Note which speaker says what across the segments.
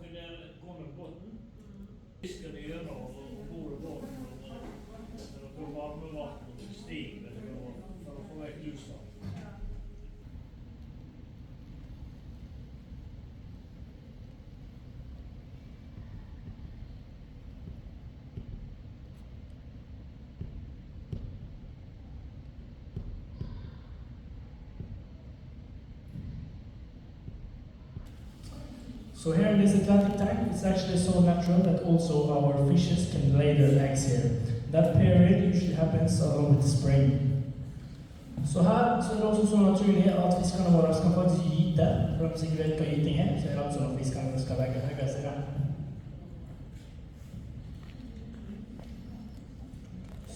Speaker 1: ikke der gående båten. Fisker de gjennom og bor i båten. For å få varmevann og stig, for å få vekk lusa.
Speaker 2: So here in this Atlantic tank, it's actually so natural that also our fishes can lay their eggs here. That period usually happens along with the spring. Så her så er det også så naturlig at fiskerne våre skal faktisk gyte. For de sikkert vet hva gyting er, så er det altså at fiskerne skal legge seg der.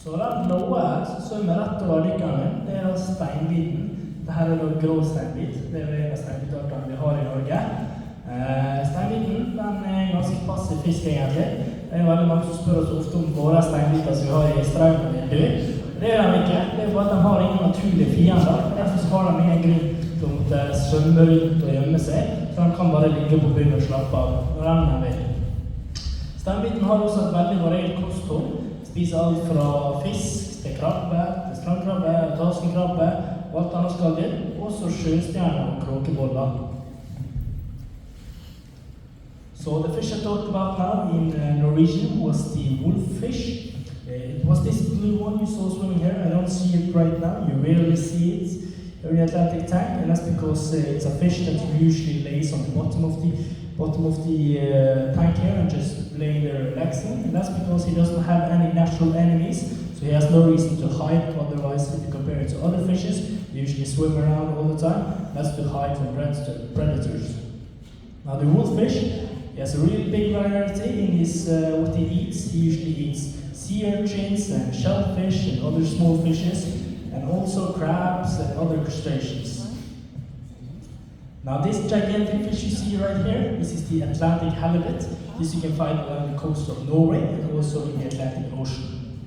Speaker 2: Så den blåe her som svømmer rett over lykkerne, det er steinbiten. Dette er da grå steinbit. Det er en av steinbitartene vi har i Norge. Steinbiten, den er en ganske passiv fisk egentlig. Det er veldig mange som spør oss ofte om våre steinbiter som vi har i strømmen er død. Det er de ikke. Det er bare at de har ingen naturlige fiender. Derfor har de ingen grunn til å måtte svømme rundt og gjemme seg. Så de kan bare ligge på bunnen og slappe av når de vil. Steinbiten har også et veldig variert kosthold. Spiser alt fra fisk til krabbe, til strandkrabbe, taskenkrabbe og alt annet skalldyr. Også sjøstjerner og kråkeboller. So the fish I talked about now in Norwegian was the wolffish. It was this blue one you saw swimming here. I don't see it right now. You rarely see it in the Atlantic tank, and that's because it's a fish that usually lays on the bottom of the tank here and just lay there relaxing. And that's because he doesn't have any natural enemies, so he has no reason to hide. Otherwise, if you compare it to other fishes, they usually swim around all the time. That's to hide from predators. Now the wolffish. He has a really big variety in his what he eats. He usually eats sea urchins and shellfish and other small fishes, and also crabs and other crustaceans. Now this gigantic fish you see right here, this is the Atlantic halibut. This you can find along the coast of Norway and also in the Atlantic Ocean.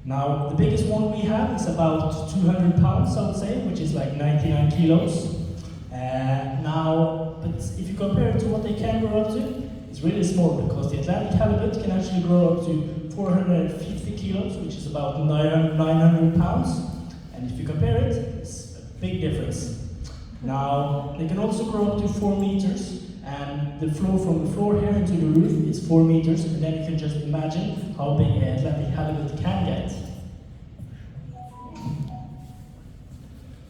Speaker 2: Now the biggest one we have is about 200 pounds, I would say, which is like 99 kilos. But if you compare it to what they can grow up to, it's really small because the Atlantic halibut can actually grow up to 450 kilos, which is about 900 pounds. And if you compare it, it's a big difference. Now, they can also grow up to 4 meters, and the flow from the floor here into the roof is 4 meters, and then you can just imagine how big an Atlantic halibut can get.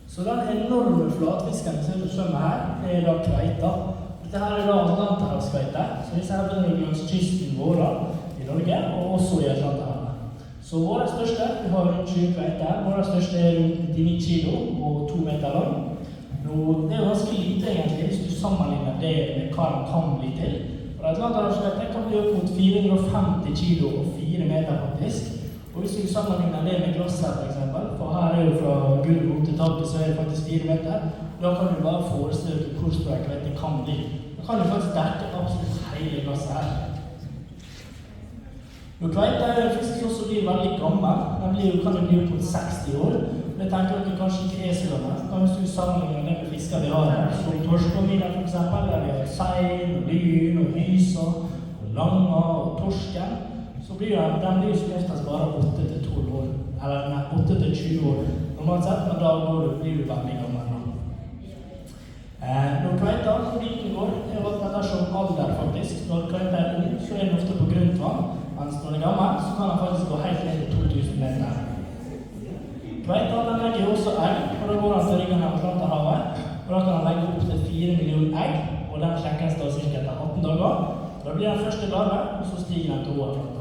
Speaker 2: Så den enorme flatfisken som du svømmer her, det er da kveita. Dette her er da Atlanterhavsparken, så disse her begynner langs kysten vår i Norge, og også i Atlanterhavet. Så våre største, vi har rundt 20 kveiter her, våre største er rundt 99 kilo og 2 meter lang. Det er jo ganske lite egentlig, hvis du sammenligner det med hva de kan bli til. For Atlanterhavsparken kan bli opp mot 450 kilo og 4 meter faktisk. Og hvis du sammenligner det med glass her for eksempel, for her er jo fra gulvet opp til taket, så er det faktisk 4 meter. Da kan du bare forestille deg hvor stor kveite kan bli. Da kan du faktisk dekke absolutt hele glasset her. Kveite er en fisk som også blir veldig gammel. Den kan bli opp mot 60 år. Det tenker dere kanskje ikke er så gammel. Da hvis du sammenligner det med fisker vi har her, som torskominer for eksempel, der vi har sein, og lyn, og hysa, og langa, og torsken, så blir den som oftest bare 8-12 år, eller 8-20 år normalt sett, men da blir du veldig gammel. Når kveita, hvor liten går, det er alt dette som alder faktisk. Når kveita er ung, så er den ofte på grunt vann, mens når den er gammel, så kan den faktisk gå helt ned til 2000 meter. Kveita, den legger jo også egg, og da går den til ryggen av Atlanterhavet, og da kan den legge opp til 4 millioner egg, og den sjekkes da cirka etter 18 dager. Da blir den første larve, og så stiger den til overflata.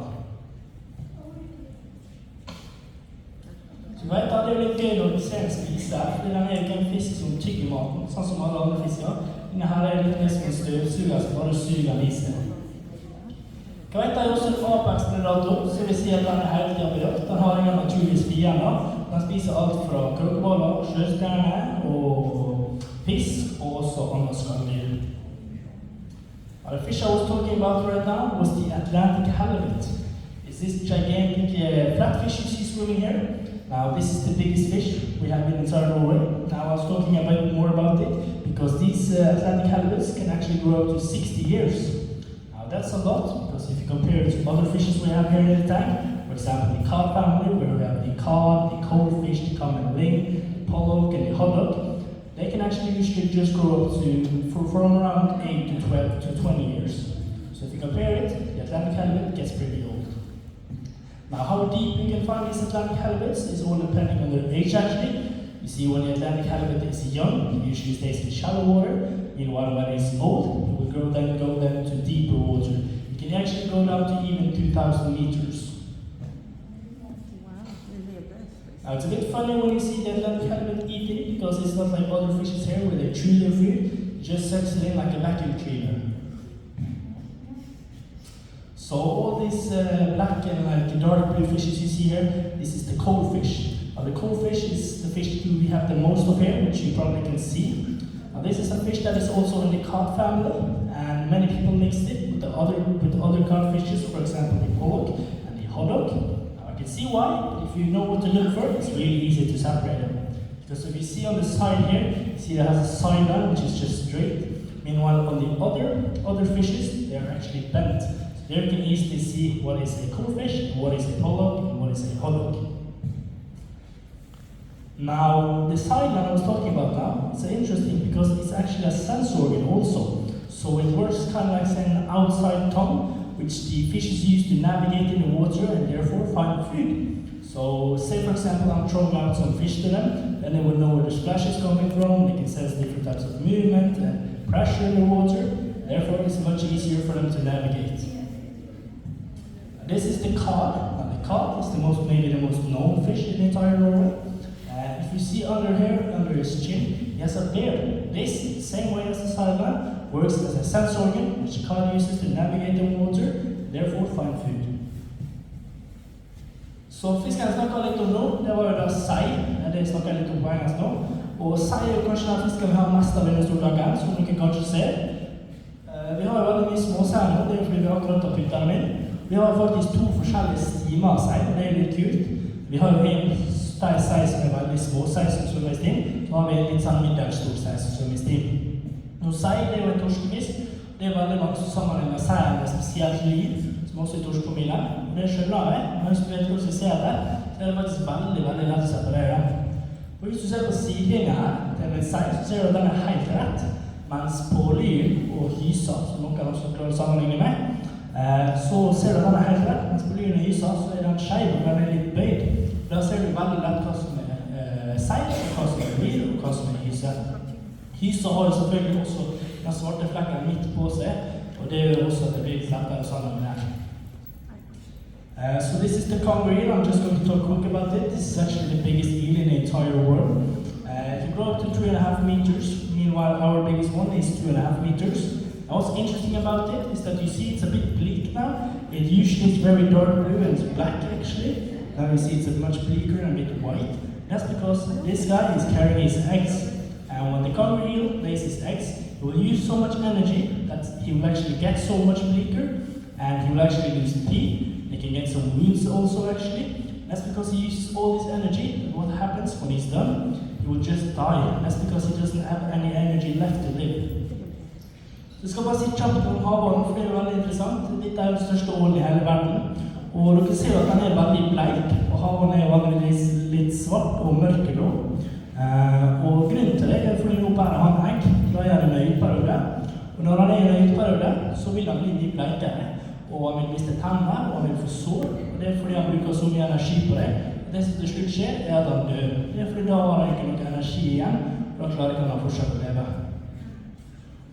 Speaker 2: Så vet jeg, det er litt gøy når du ser den spise, fordi den er jo ikke en fisk som tygger maten, sånn som alle andre fisker. Denne her er litt mer som en støvsuger som bare suger den i seg. Kveita er også en apex-predator, så vil si at den er hele tiden på jakt. Den har ingen naturlige fiender. Den spiser alt fra kråkeboller, sjøstjerner og fisk, og også andre skalldyr. The fish I was talking about right now was the Atlantic halibut. It's this gigantic flatfish you see swimming here. Now this is the biggest fish we have inside Norway. Now I was talking a bit more about it because these Atlantic halibuts can actually grow up to 60 years. Now that's a lot, because if you compare it to other fishes we have here in the tank, for example the cod family, where we have the cod, the coalfish, the common ling, the pollock and the haddock, they can actually usually just grow up to from around 8 to 12 to 20 years. So if you compare it, the Atlantic halibut gets pretty old. Now how deep you can find these Atlantic halibuts is all depending on their age actually. You see when the Atlantic halibut is young, it usually stays in shallow water. Meanwhile when it's old, it will go then to deeper water. It can actually go down to even 2,000 meters. Now it's a bit funny when you see the Atlantic halibut eating it, because it's not like other fishes here where they chew their food, it just sucks it in like a vacuum cleaner. So all these black and like dark blue fishes you see here, this is the coalfish. Now the coalfish is the fish that we have the most of here, which you probably can see. Now this is a fish that is also in the cod family, and many people mix it with other cod fishes, for example the pollock and the haddock. Now I can see why, but if you know what to look for, it's really easy to separate them. Because if you see on the side here, you see it has a side line which is just straight. Meanwhile on the other fishes, they are actually bent. There you can easily see what is a coalfish, what is a pollock, and what is a haddock. Now, the side line I was talking about now, it's interesting because it's actually a sense organ also. So it works kind of like saying an outside tongue, which the fishes use to navigate in the water and therefore find food. So say for example I'm throwing out some fish to them, then they will know where the splash is coming from, they can sense different types of movement and pressure in the water, therefore it's much easier for them to navigate. This is the cod. Now the cod is maybe the most known fish in the entire Norway. If you see under here, under his chin, he has a beard. This, same way as the sideline, works as a sense organ, which the cod uses to navigate the water, therefore find food. Så fisken jeg snakket litt om nå, det var jo da sei. Det snakket jeg litt om på engelsk nå. Og sei er jo kanskje den fisken vi har mest av i denne stordagen, som dere kanskje ser. Vi har jo veldig mye småsei nå, det er jo fordi vi akkurat har puttet dem inn. Vi har faktisk to forskjellige stimer av sei, og det er litt kult. Vi har jo en sei som er veldig små sei som svømmer i stim, så har vi en litt sånn middagsstor sei som svømmer i stim. Nå sei det er jo en torskefisk, det er veldig mange som sammenligner seien med spesielt liv, som også er torskefamilien. Og det skjønner jeg, men hvis du vet hvordan jeg ser det, så er det faktisk veldig lett å separere. Og hvis du ser på sidelinjen her til en sei, så ser du at den er helt rett, mens på lyn og hysa, som noen også klarer å sammenligne med, så ser du at den er helt rett, mens på lyn og hysa så er den skeiv og den er litt bøyd. Da ser du veldig lett hva som er sei, hva som er lyn og hva som er hyse. Hysa har jo selvfølgelig også den svarte flekken midt på seg, og det gjør også at det blir lettere sammen med her. So this is the conger eel. I'm just going to talk quick about it. This is actually the biggest eel in the entire world. It can grow up to 3.5 meters, meanwhile our biggest one is 2.5 meters. And what's interesting about it is that you see it's a bit bleak now. It usually is very dark blue and it's black actually. Now you see it's a much bleaker and a bit white. That's because this guy is carrying his eggs. And when the conger eel lays his eggs, he will use so much energy that he will actually get so much bleaker and he will actually lose teeth. He can get some wounds also actually. That's because he uses all this energy, and what happens when he's done? He will just die. That's because he doesn't have any energy left to live. Så jeg skal bare si kjapt om havåren, for det er veldig interessant. Dette er den største ålen i hele verden. Og dere ser at den er veldig bleik, og havåren er vanligvis litt svart og mørkeblå. Og grunnen til det er fordi nå bærer han egg, da er det en øyeperiode. Og når han er i en øyeperiode, så vil han bli litt bleikere. Og han vil miste tenner, og han vil få sår. Og det er fordi han bruker så mye energi på det. Og det som til slutt skjer, er at han dør. Det er fordi da har han ikke noe energi igjen, og da klarer ikke han fortsatt å leve.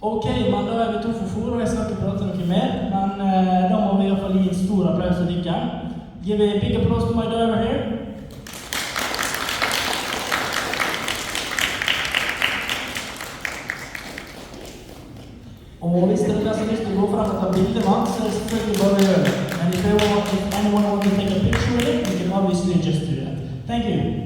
Speaker 2: Ok, men da er vi to for fôr, og jeg skal ikke prate noe mer, men da må vi i hvert fall gi en stor applaus til dere. Give a big applause to my diver here. Og hvis dere har lyst til å gå frem og ta bilder med han, så er det selvfølgelig bare å gjøre det. And if anyone wants to take a picture with it, you can obviously just do that. Thank you.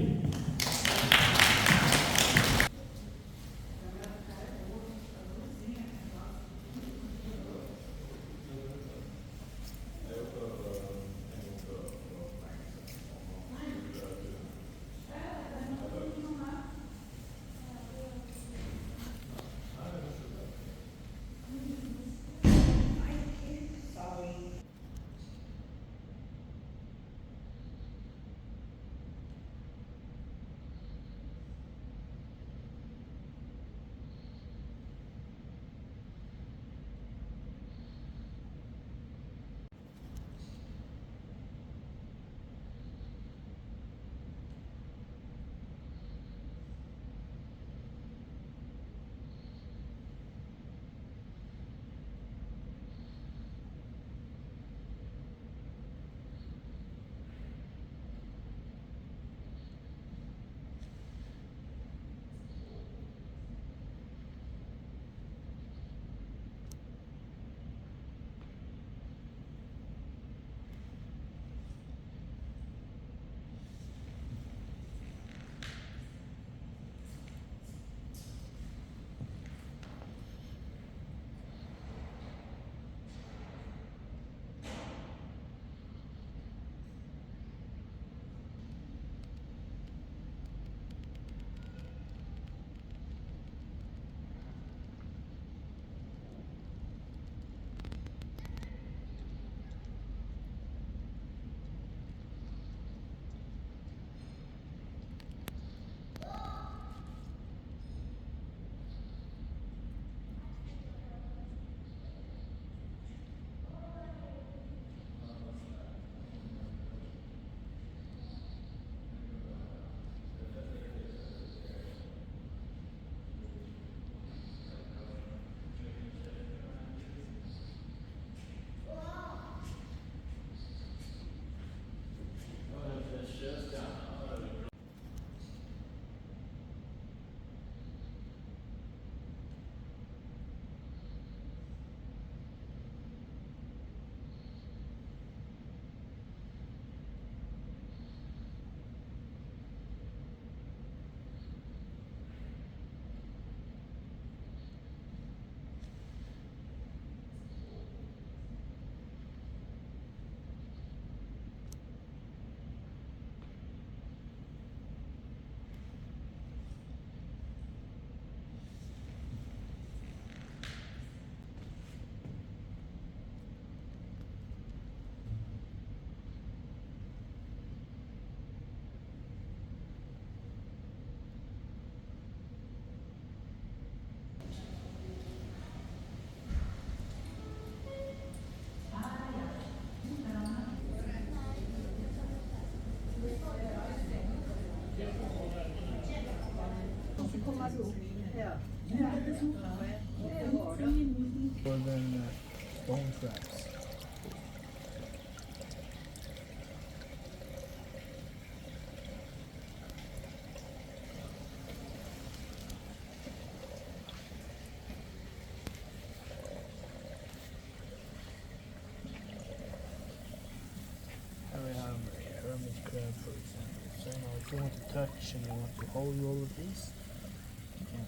Speaker 3: komma ihop. Ja.
Speaker 2: Or then bone traps. Hermit crab, for example. So now if you want to touch and you want to hold all of these, you can.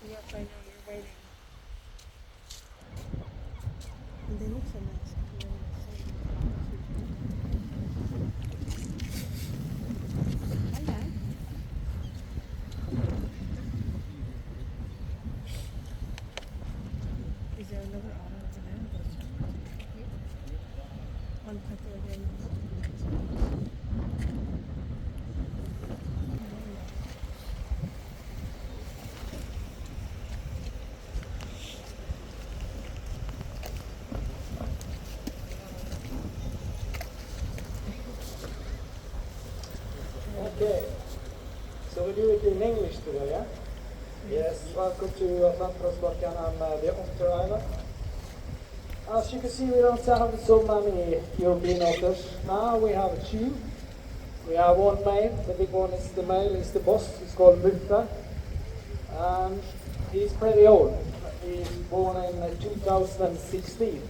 Speaker 3: Yes, I know you're waiting. And they look so nice. Hello. Is there another otter over there? On Cafeteria.
Speaker 4: Okay, so we do it in English today, yeah? Yes, welcome to Atlanterhavsparken and the Otter Island. As you can see, we don't have so many European otters. Now we have two. We have one male, the big one is the male, is the boss, it's called Otter. And he's pretty old. He's born in 2016.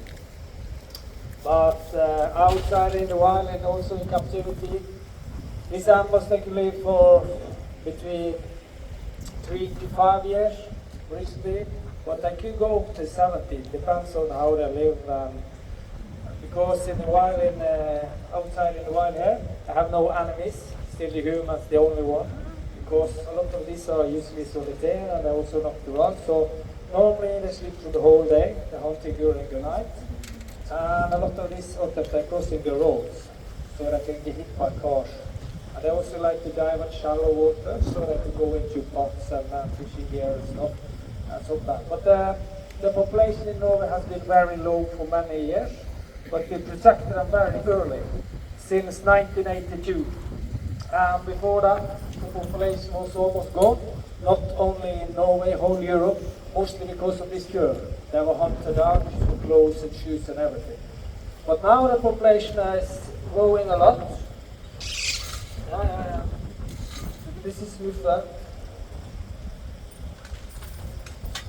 Speaker 4: But outside in the wild and also in captivity, these animals they can live for between 3 to 5 years recently, but they could go up to 70. It depends on how they live. Because in the wild, outside in the wild here, I have no enemies. Still the humans, the only one. Because a lot of these are usually solitary and they're also nocturnal. So normally they sleep through the whole day. They're hunting during the night. And a lot of these otters are crossing the roads, so they can get hit by cars. And they also like to dive at shallow water, so they can go into ponds and fishing gear and stuff. And so that. But the population in Norway has been very low for many years, but we protected them very early, since 1982. And before that, the population was almost gone, not only in Norway, whole Europe, mostly because of this cure. They were hunted out for clothes and shoes and everything. But now the population is growing a lot. This is Luther.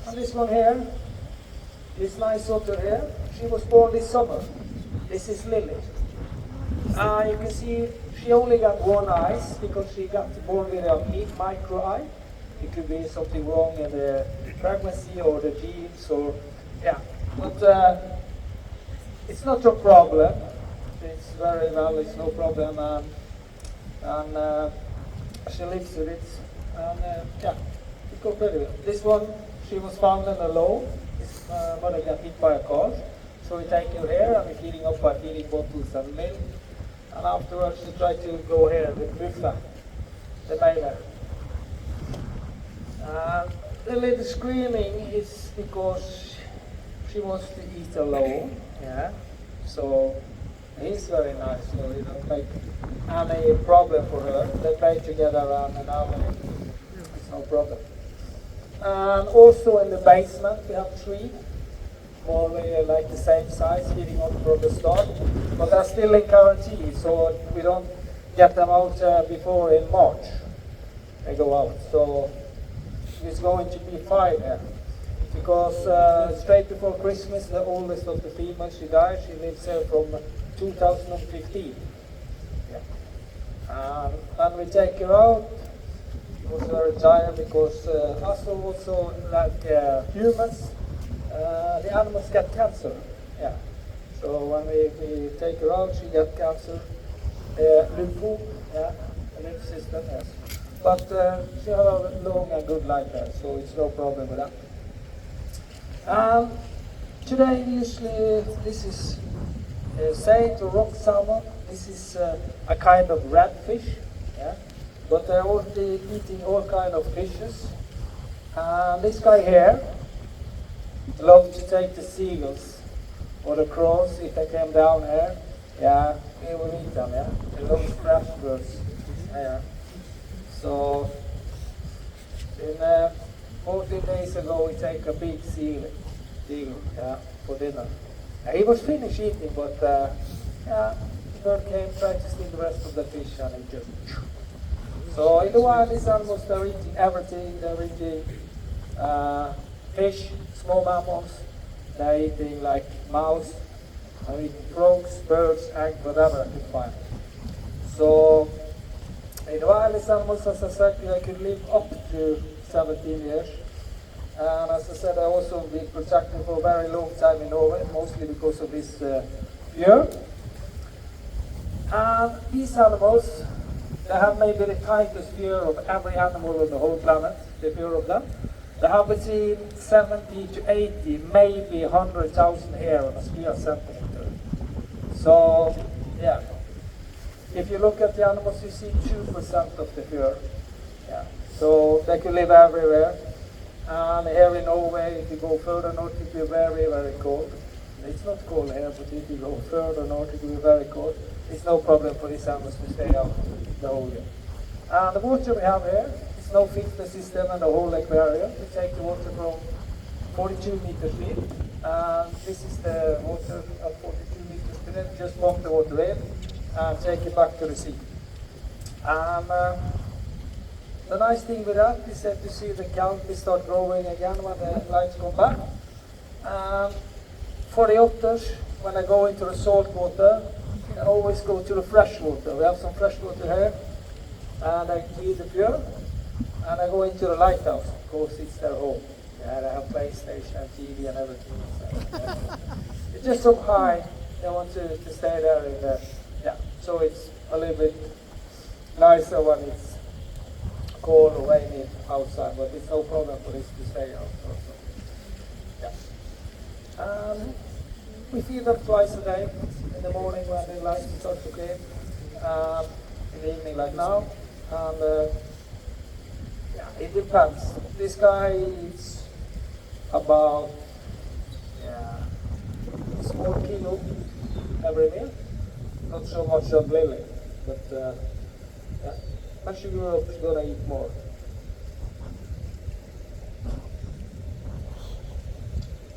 Speaker 4: And this one here, this nice otter here, she was born this summer. This is Lily. You can see she only got one eye because she got born with a micro eye. It could be something wrong in the pregnancy or the genes or, yeah. But it's not a problem. It's very well, it's no problem. And she lives with it. And yeah, it goes very well. This one, she was found in a low. His mother got hit by a car. So we take her here and we're feeding up by feeding bottles and milk. And afterwards we try to go here with Buffla, the male. The little screaming is because she wants to eat alone. Yeah. So he's very nice, so he don't make any problem for her. They play together around an hour. It's no problem. And also in the basement we have 3, more like the same size, feeding on from the start. But they're still in quarantine, so we don't get them out before in March. They go out. So it's going to be 5 here. Because straight before Christmas, the oldest of the females, she died. She lives here from 2015. Yeah. And we take her out. She was very tired because us also, like humans, the animals get cancer. Yeah. So when we take her out, she gets cancer. Lymphoma, yeah, the lymph system, yes. But she has a long and good life there, so it's no problem with that. Today, usually, this is saint or rock salmon. This is a kind of red fish, yeah. But they're also eating all kind of fishes. This guy here loves to take the seagulls or the crows if they came down here. Yeah, he will eat them. Yeah, they love crash birds. Yeah. So, in 14 days ago, we take a big seal, yeah, for dinner. He was finished eating, but yeah, the bird came, tried to steal the rest of the fish, and he just. So in the wild, these animals, they're eating everything. They're eating fish, small mammals. They're eating like mouse. They're eating frogs, birds, eggs, whatever they can find. So. In the wild, these animals, as I said, they could live up to 17 years. And as I said, I also been protected for a very long time in Norway, mostly because of this year. And these animals, they have maybe the tightest fear of every animal on the whole planet, the fear of them. They have between 70 to 80, maybe 100,000 hair on a square centimeter. So, yeah. If you look at the animals, you see 2% of the fur. Yeah. So they can live everywhere. And here in Norway, if you go further north, it will be very, very cold. It's not cold here, but if you go further north, it will be very cold. It's no problem for these animals to stay out the whole year. And the water we have here, it's no filter system and the whole aquarium. We take the water from 42 meters deep. And this is the water at 42 meters deep. Just pump the water in and take it back to the sea. And the nice thing with that is that you see the kelp start growing again when the lights come back. For the otters, when they go into the salt water, they always go to the fresh water. We have some fresh water here, and they feed the pure, and they go into the lighthouse because it's their home. Yeah, they have PlayStation and TV and everything. So, it's just so high, they want to stay there in the. Yeah, so it's a little bit nicer when it's cold or rainy outside, but it's no problem for this to stay out. So, yeah. We feed them twice a day, in the morning when the lights start to clear, in the evening like now. And yeah, it depends. This guy eats about a small kilo every meal. Not so much of Lily, but yeah, actually Europe's gonna eat more.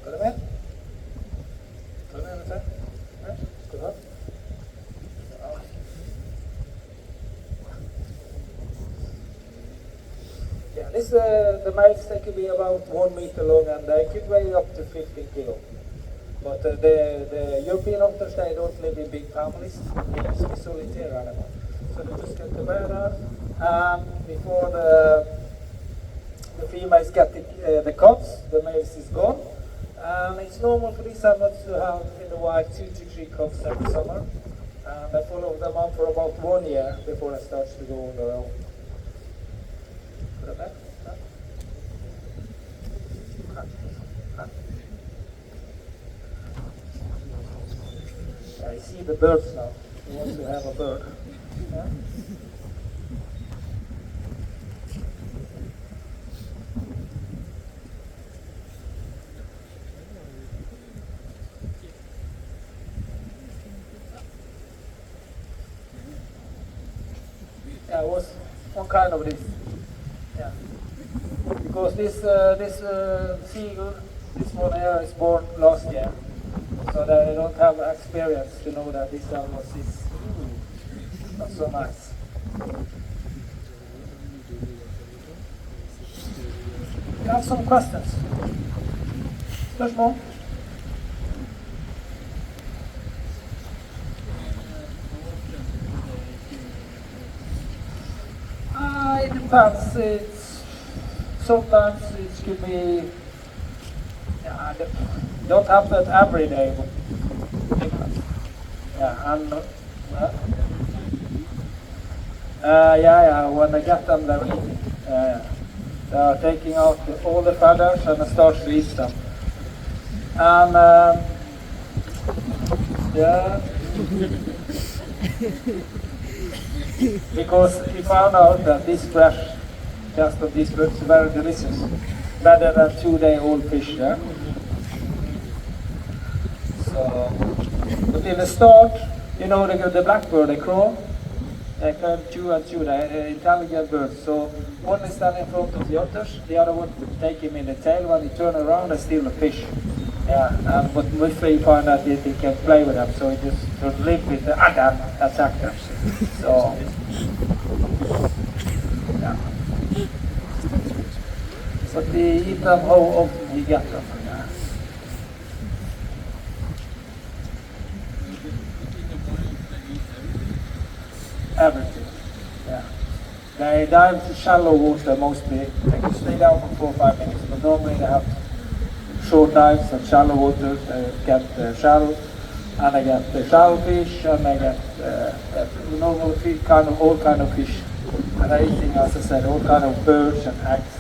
Speaker 4: Got it, man? Got it, understand? Yeah, good luck. Yeah, this the males, they could be about 1 meter long and they could weigh up to 15 kilo. But the European otters, they don't live in big families. They used to be solitary animals. So they just get together, and before the females get the cubs, the males is gone. And it's normal for these animals to have in the wild 2 to 3 cubs every summer. And I follow them up for about 1 year before they start to go on their own. Put it back. I see the birds now. He wants to have a bird. Yeah? Yeah, it was one kind of this. Yeah. Because this seagull, this one here is born last year. So they don't have experience to know that this animal is not so nice. You have some questions? Spørsmål? It depends. Sometimes it could be. Don't happen every day. Yeah, and when I get them, they're eating. They are taking out all the feathers and they start to eat them. And yeah, because we found out that this fresh cast of these birds is very delicious, better than 2-day-old fish. Yeah. But in the start, you know, the blackbird, they crow, they can chew and chew, they're intelligent birds. So one is standing in front of the otters, the other one take him in the tail. When he turn around, they steal the fish. Yeah, but if they find that they can play with them, so he just live with the attack them. So, yeah. But they eat them how often you get them. Everything, yeah. They dive to shallow water mostly. They can stay down for 4 or 5 minutes, but normally they have short dives and shallow water. They get shell, and they get shellfish, and they get normal fish, all kind of fish. And they're eating, as I said, all kind of birds and eggs.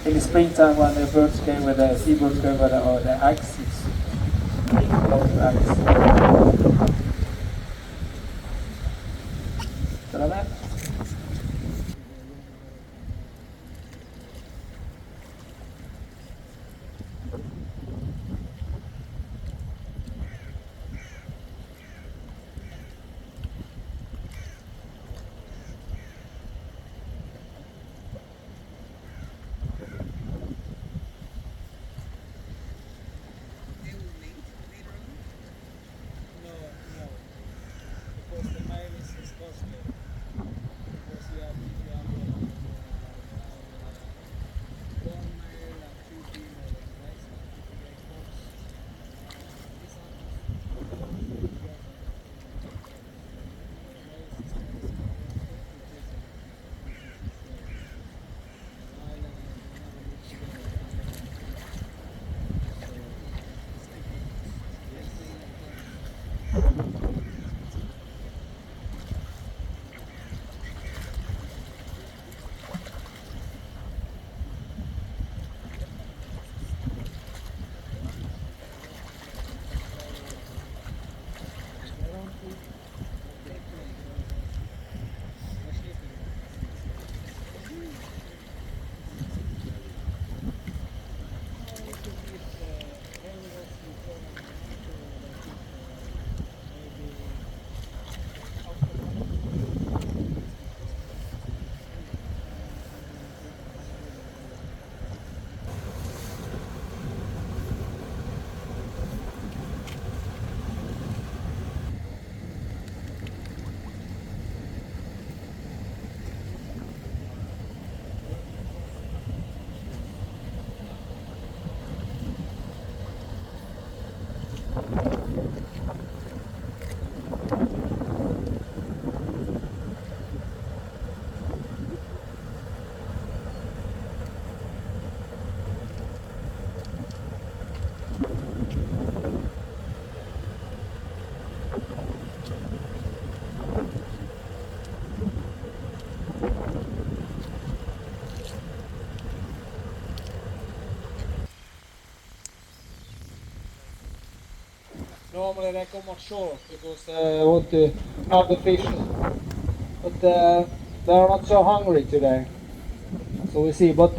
Speaker 4: In the springtime, when the birds came with the seabirds came with the eggs, it's a lot of eggs. Normally they come on shore because they want to have the fish, but they are not so hungry today. So we see. But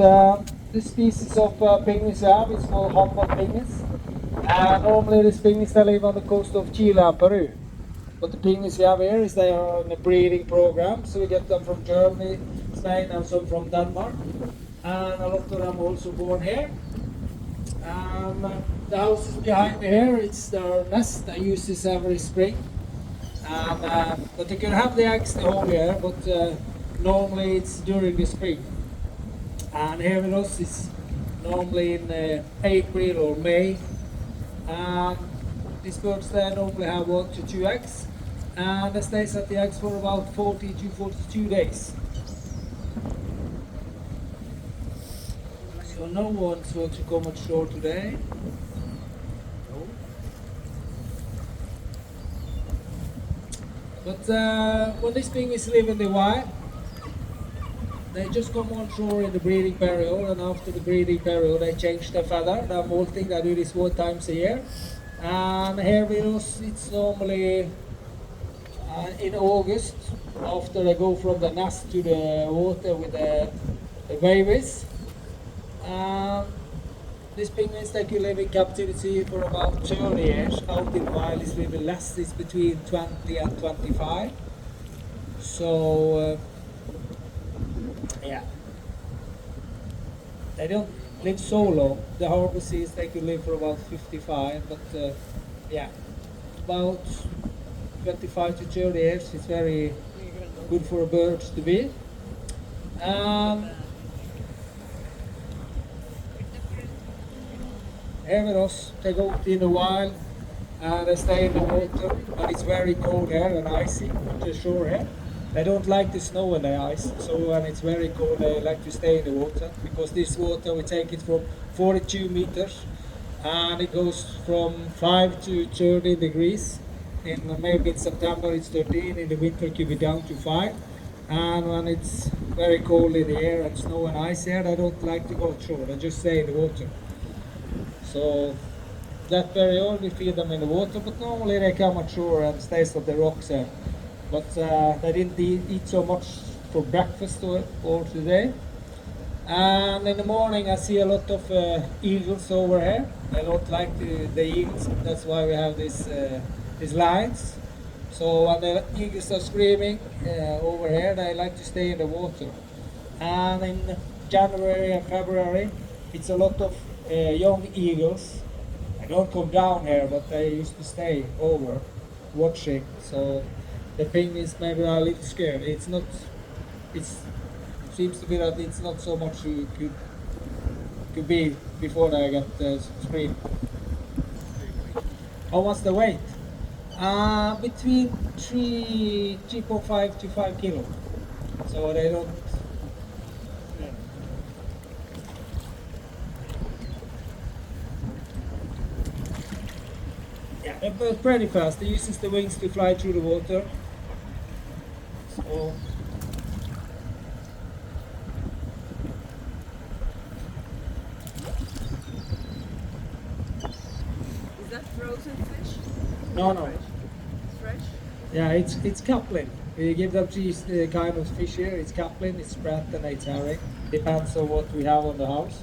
Speaker 4: this species of penguins we have is called humboldt penguins. Normally these penguins they live on the coast of Chile and Peru. But the penguins we have here is they are on a breeding program, so we get them from Germany, Spain, and some from Denmark. And a lot of them are also born here. The houses behind me here, it's their nest. I use this every spring. But they can have the eggs the whole year, but normally it's during the spring. And here with us is normally in April or May. These birds they normally have 1 to 2 eggs, and they stay at the eggs for about 40 to 42 days. So no one's going to come on shore today. No. But when these penguins live in the wild, they just come on shore in the breeding period, and after the breeding period they change their feather. They're molting, they do this 4 times a year. And here with us it's normally in August, after they go from the nest to the water with the babies. These penguins they can live in captivity for about 30 years. Out in the wild is living less, it's between 20 and 25. So yeah, they don't live so long. The harbour seas they could live for about 55, but yeah, about 25 to 30 years is very good for a bird to be. Here with us, they go in the wild and they stay in the water, but it's very cold here and icy on the shore here. They don't like the snow and the ice, so when it's very cold they like to stay in the water, because this water we take it from 42 meters and it goes from 5 to 30 degrees. Maybe in September it's 13, in the winter it could be down to 5. And when it's very cold in the air and snow and ice here, they don't like to go ashore, they just stay in the water. So that period we feed them in the water, but normally they come ashore and stays on the rocks here. But they didn't eat so much for breakfast or today. And in the morning I see a lot of eagles over here. I don't like the eagles, that's why we have these lines. So when the eagles are screaming over here, they like to stay in the water. And in January and February, it's a lot of young eagles. They don't come down here, but they used to stay over watching. So the penguins maybe are a little scared. It seems to be that it's not so much you could be before they get screamed. How much the weight? Between 3.5 to 5 kilo. So they don't. Yeah, they're pretty fast. They uses the wings to fly through the water. So.
Speaker 3: Is that frozen fish?
Speaker 4: No, no.
Speaker 3: It's fresh?
Speaker 4: Yeah, it's caplin. We give them these kind of fish here. It's caplin, it's sprat, and it's herring. Depends on what we have on the house.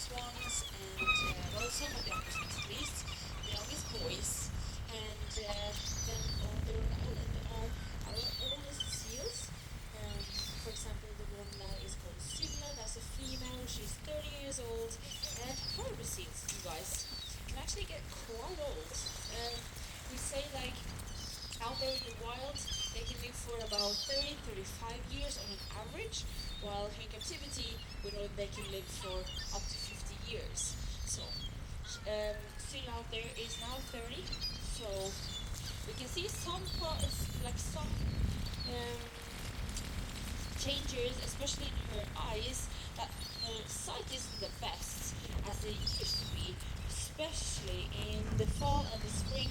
Speaker 5: swans and, well, some of the younger swans at least. The youngest boys. And then on the island are our oldest seals. For example, the one that is called Silla, that's a female, she's 30 years old. And harbour seals, you guys, can actually get quite old. We say like out there in the wild, they can live for about 30-35 years on an average, while in captivity, we know they can live for up to 50 years. So, Silla out there is now 30, so we can see some parts, like some changes, especially in her eyes, that her sight isn't the best as it used to be, especially in the fall and the spring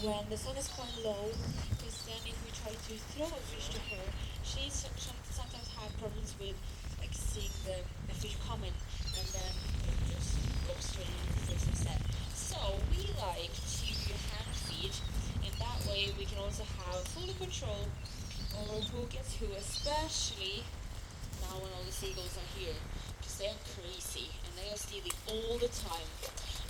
Speaker 5: when the sun is quite low, because then if we try to throw a fish to her, she sometimes have problems with like seeing the fish coming, and then it just goes straight into the fish instead. So we like to hand feed, and that way we can also have full control over who gets who, especially now when all the seagulls are here, because they are crazy and they are stealing all the time.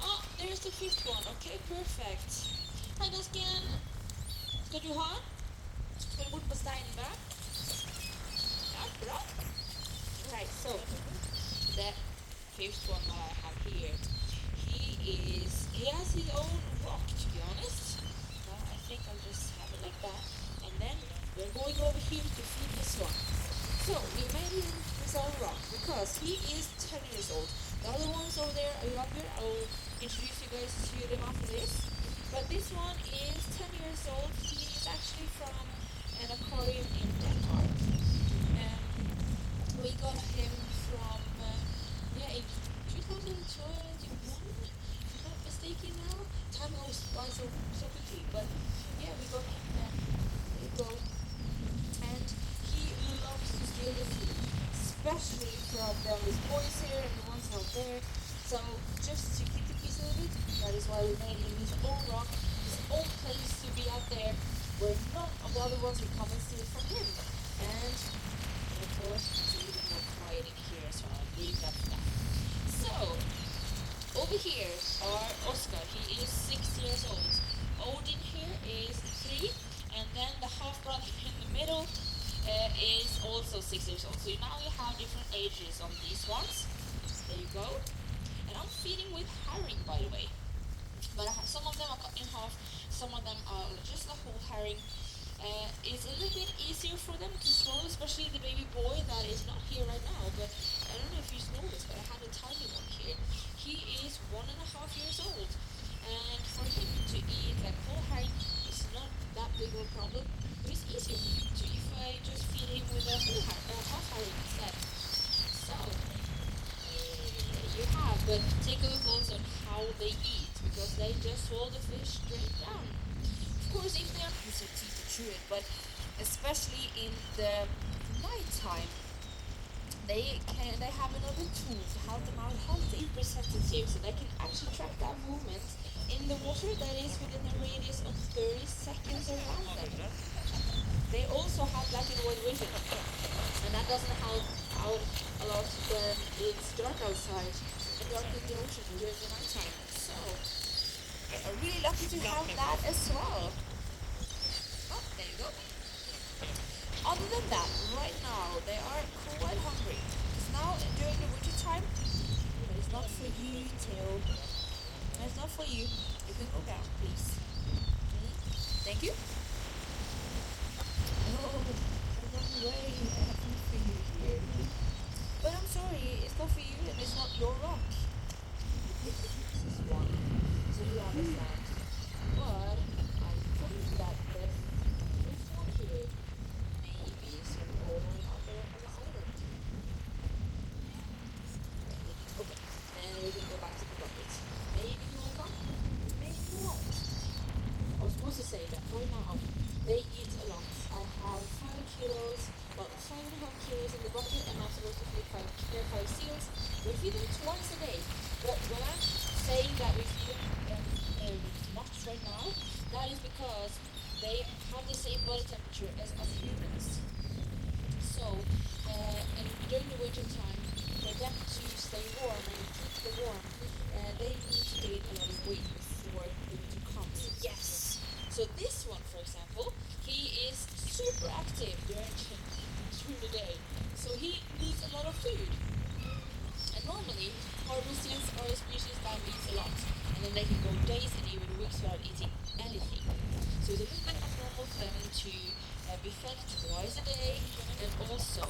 Speaker 5: Oh, there's the fifth one. Okay, perfect. Hei, dasken. Skal du ha? Skal du bort på steinen der? Ja, bra. Right, so the fifth one that I have here, he has his own rock, to be honest. No, I think I'll just have it like that. And then we're going over here to feed this one. So we made him his own rock because he is 10 years old. The other ones over there are younger. I'll introduce you guys to them after this. But this one is 10 years old. He is actually from an aquarium in Denmark. We got him from, in 2021, if I'm not mistaken now. Time goes by so quickly, but yeah, we got him there. There you go. And he loves to steal the food, especially from the boys here and the ones out there. So just to keep the peace a little bit, that is why we made him his own rock, his own place to be out there, where none of the other ones will come and steal from him. And of course, it's a little more quiet in here, so I'll leave that stuff. So over here are Oscar. He is 6 years old. Odin here is 3, and then the half brother in the middle is also 6 years old. So now you have different ages on these ones. There you go. And I'm feeding with herring, by the way. But some of them are cut in half, some of them are just a whole herring. It's a little bit easier for them to swallow, especially the baby boy that is not here right now. But I don't know if you've noticed, but I had a tiny one here. He is 1.5 years old. And for him to eat like whole herring is not that big of a problem. But it's easier for him to if I just feed him with a half herring instead. So, you have, but take a look also on how they eat, because they just swallow the fish straight down. Of course, if they are use their teeth to chew it, but especially in the night time, they have another tool to help them out, hunting representative, so they can actually track that movement in the water that is within a radius of 30 seconds around them. They also have black and white vision, and that doesn't help out a lot when it's dark outside and dark in the ocean during the night time. So I'm really lucky to have that as well. Oh, there you go. Other than that, right now they are quite hungry. It's now during the winter time, but it's not for you, Theo. It's not for you. You can go down, please. Thank you. Oh, run away. I have food for you here. But I'm sorry, it's not for you and it's not your rock. This is one. So you understand. But I think that this one here maybe is all out there on the island. Okay, and we can go back to the bucket. Maybe you will come, maybe you won't. I was supposed to say that right now they eat a lot. I have 5 kilos, well 5.5 kilos in the bucket, and I'm supposed to feed 5 seals. We feed them twice a day. But when I'm saying that we feed them much right now, that is because they have the same body temperature as us humans. So, and during the winter time, for them to stay warm and keep the warm, they need to gain a lot of weight before the winter comes. Yes. So this one, for example, he is super active during the day. So he needs a lot of food. And normally, harbour seals are a species that eats a lot, and then they can go days and even weeks without eating anything. So it's a little bit abnormal for them to be fed twice a day, and also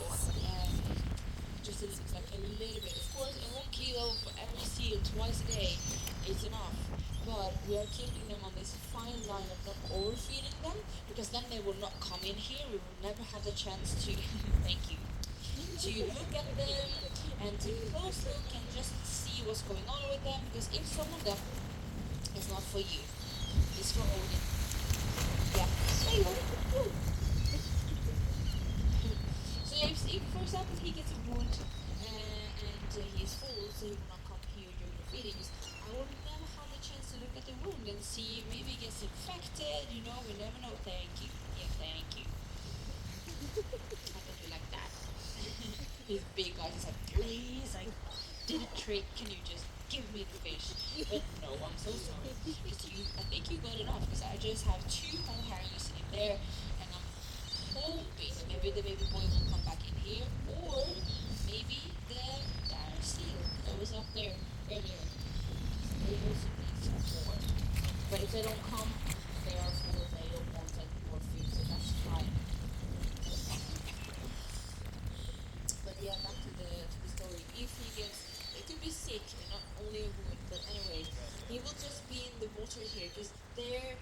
Speaker 5: just like a little bit. Of course, a 1 kilo for every seal twice a day is enough, but we are keeping them on this fine line of not overfeeding them, because then they will not come in here. We will never have the chance to thank you, to look at them and take a close look and just see what's going on with them, because if some of them is not for you, it's for Odin. Yeah. There you go. So if for example he gets a wound and he's full, so he will not come here during the feedings, I will never have the chance to look at the wound and see maybe it gets infected, you know, we never know. Thank you. Yeah, thank you. I can do like that. His big eyes is like, please, I did a trick, can you just give me the fish? But no, I'm so sorry. Because I think you got enough, because I just have 2 more herrings in there, and I'm hoping that maybe the baby boy will come back in here, or maybe the seal that was up there earlier. They also need some more. But if they don't come, they are full, they don't want any more food, so that's fine. But yeah, back to the story. If he gets, it could be sick and not only a wound, but anyway, he will just be in the water here, because there